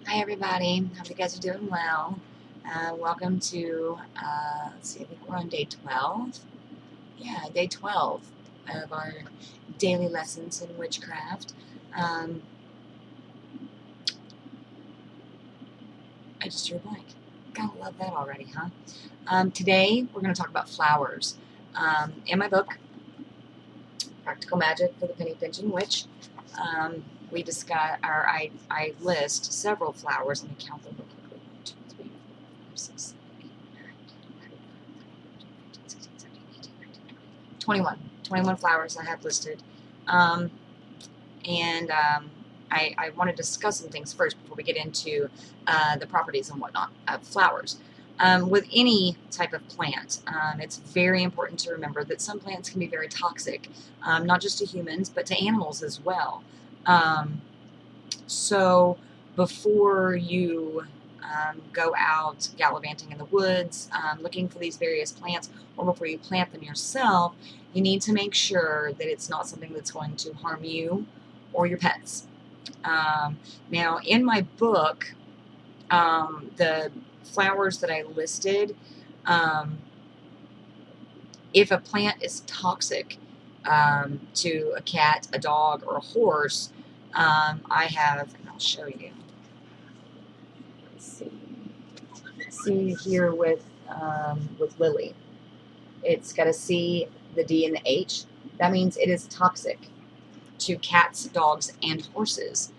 Hi everybody, hope you guys are doing well. Welcome to, let's see, I think we're on day 12. Yeah, day 12 of our daily lessons in witchcraft. Um, I just drew a blank. Gotta love that already, huh? Today we're going to talk about flowers. In my book, Practical Magic for the Penny Pinching Witch, we discuss, or I list several flowers. Let me count them real quickly. 1, 2, 3, 4, 5, 6, 7, 8, 9, 10, 11, 12, 13, 14, 15, 16, 17, 18, 19, 20, 21 flowers I have listed. And I want to discuss some things first before we get into the properties and whatnot of flowers. With any type of plant, it's very important to remember that some plants can be very toxic, not just to humans, but to animals as well. So before you go out gallivanting in the woods, looking for these various plants, or before you plant them yourself, you need to make sure that it's not something that's going to harm you or your pets. Now, in my book, the flowers that I listed, if a plant is toxic to a cat, a dog, or a horse, I have, and I'll show you. Let's see here with Lily. It's got a C, the D, and the H. That means it is toxic to cats, dogs, and horses.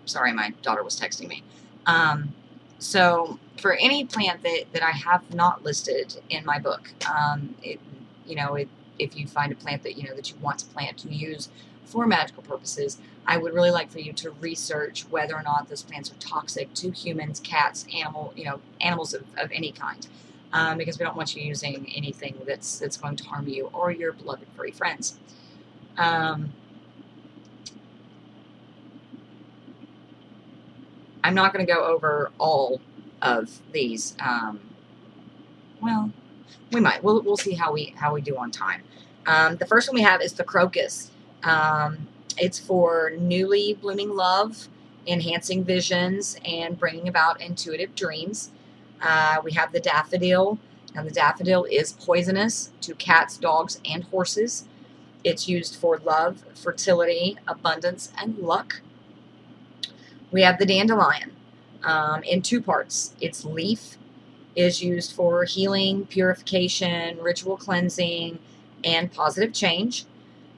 Sorry, my daughter was texting me. So for any plant that I have not listed in my book, if you find a plant that that you want to plant to use for magical purposes, I would really like for you to research whether or not those plants are toxic to humans, cats, animals of any kind, because we don't want you using anything that's going to harm you or your beloved furry friends. I'm not going to go over all of these. Well, we might. We'll see how we do on time. The first one we have is the crocus. It's for newly blooming love, enhancing visions, and bringing about intuitive dreams. We have the daffodil. Now, the daffodil is poisonous to cats, dogs, and horses. It's used for love, fertility, abundance, and luck. We have the dandelion in two parts. Its leaf is used for healing, purification, ritual cleansing, and positive change.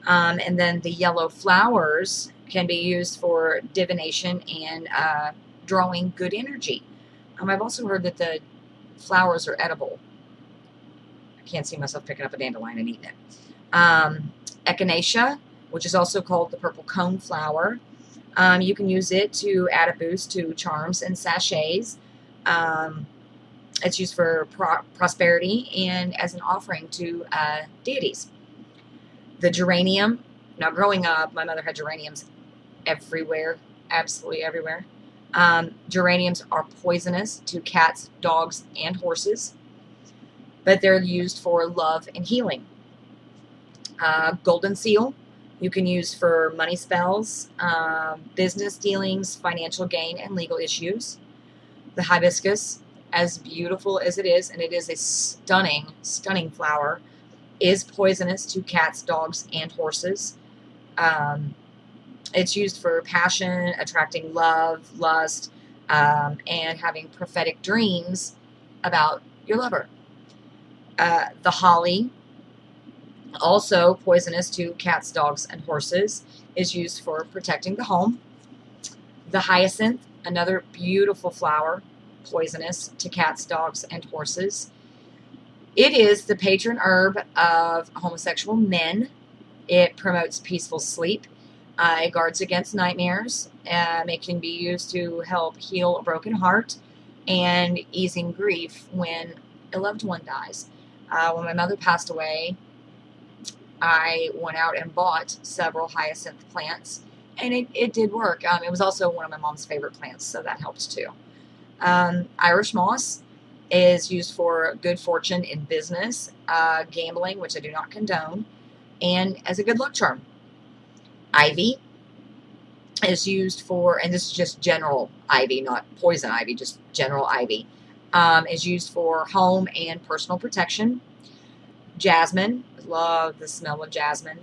And then the yellow flowers can be used for divination and drawing good energy. I've also heard that the flowers are edible. I can't see myself picking up a dandelion and eating it. Echinacea, which is also called the purple cone flower. You can use it to add a boost to charms and sachets. It's used for prosperity and as an offering to deities. The geranium. Now, growing up, my mother had geraniums everywhere, absolutely everywhere. Geraniums are poisonous to cats, dogs, and horses, but they're used for love and healing. Golden seal. You can use for money spells, business dealings, financial gain, and legal issues. The hibiscus, as beautiful as it is, and it is a stunning, stunning flower, is poisonous to cats, dogs, and horses. It's used for passion, attracting love, lust, and having prophetic dreams about your lover. The holly, also poisonous to cats, dogs, and horses, is used for protecting the home. The hyacinth, another beautiful flower, poisonous to cats, dogs, and horses. It is the patron herb of homosexual men. It promotes peaceful sleep. It guards against nightmares. It can be used to help heal a broken heart and easing grief when a loved one dies. When my mother passed away, I went out and bought several hyacinth plants, and it did work. It was also one of my mom's favorite plants, so that helped too. Irish moss is used for good fortune in business, gambling, which I do not condone, and as a good luck charm. Ivy is used for, and this is just general ivy, not poison ivy, just general ivy, is used for home and personal protection. Jasmine, love the smell of jasmine.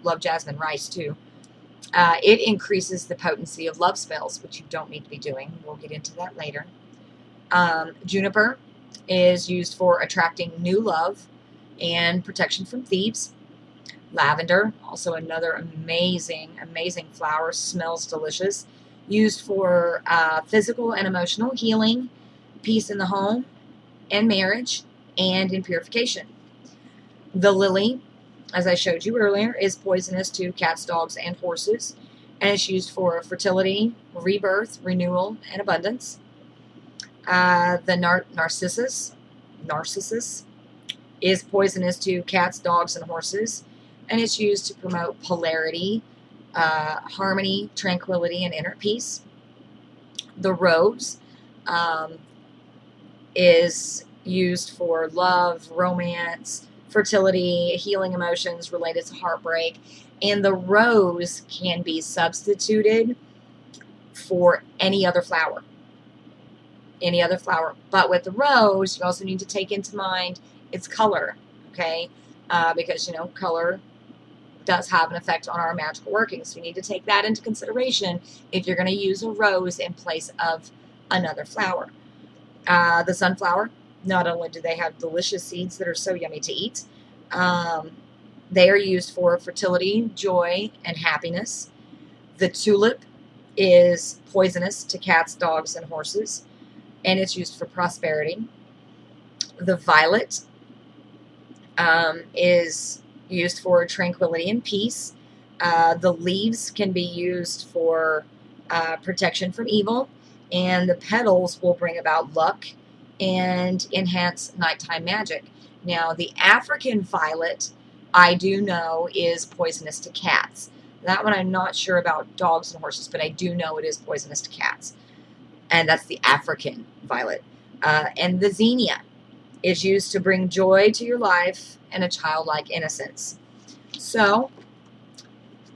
Love jasmine rice too. It increases the potency of love spells, which you don't need to be doing. We'll get into that later. Juniper is used for attracting new love and protection from thieves. Lavender, also another amazing, amazing flower, smells delicious. Used for physical and emotional healing, peace in the home and marriage, and in purification. The lily, as I showed you earlier, is poisonous to cats, dogs, and horses, and it's used for fertility, rebirth, renewal, and abundance. The narcissus is poisonous to cats, dogs, and horses, and it's used to promote polarity, harmony, tranquility, and inner peace. The rose is used for love, romance, fertility, healing emotions related to heartbreak, and the rose can be substituted for any other flower. Any other flower. But with the rose, you also need to take into mind its color, okay? Because, you know, color does have an effect on our magical workings. So you need to take that into consideration if you're going to use a rose in place of another flower. The sunflower, not only do they have delicious seeds that are so yummy to eat, they are used for fertility, joy, and happiness. The tulip is poisonous to cats, dogs, and horses, and it's used for prosperity. The violet is used for tranquility and peace. The leaves can be used for protection from evil, and the petals will bring about luck and enhance nighttime magic. Now, the African violet, I do know, is poisonous to cats. That one I'm not sure about dogs and horses, but I do know it is poisonous to cats. And that's the African violet. And the zinnia is used to bring joy to your life and a childlike innocence. So,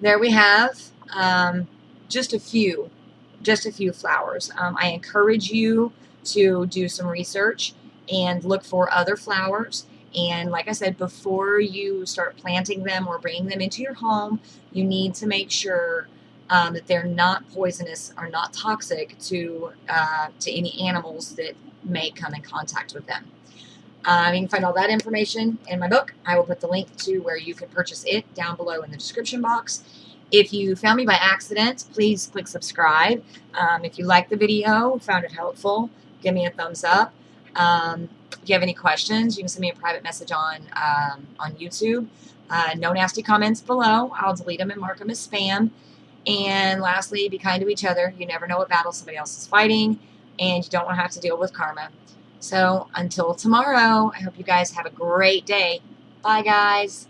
there we have just a few flowers. I encourage you to do some research and look for other flowers. And like I said, before you start planting them or bringing them into your home, you need to make sure that they're not poisonous or not toxic to any animals that may come in contact with them. You can find all that information in my book. I will put the link to where you can purchase it down below in the description box. If you found me by accident, please click subscribe. If you liked the video, found it helpful, give me a thumbs up. If you have any questions, you can send me a private message on YouTube. No nasty comments below. I'll delete them and mark them as spam. And lastly, be kind to each other. You never know what battle somebody else is fighting, and you don't want to have to deal with karma. So until tomorrow, I hope you guys have a great day. Bye, guys.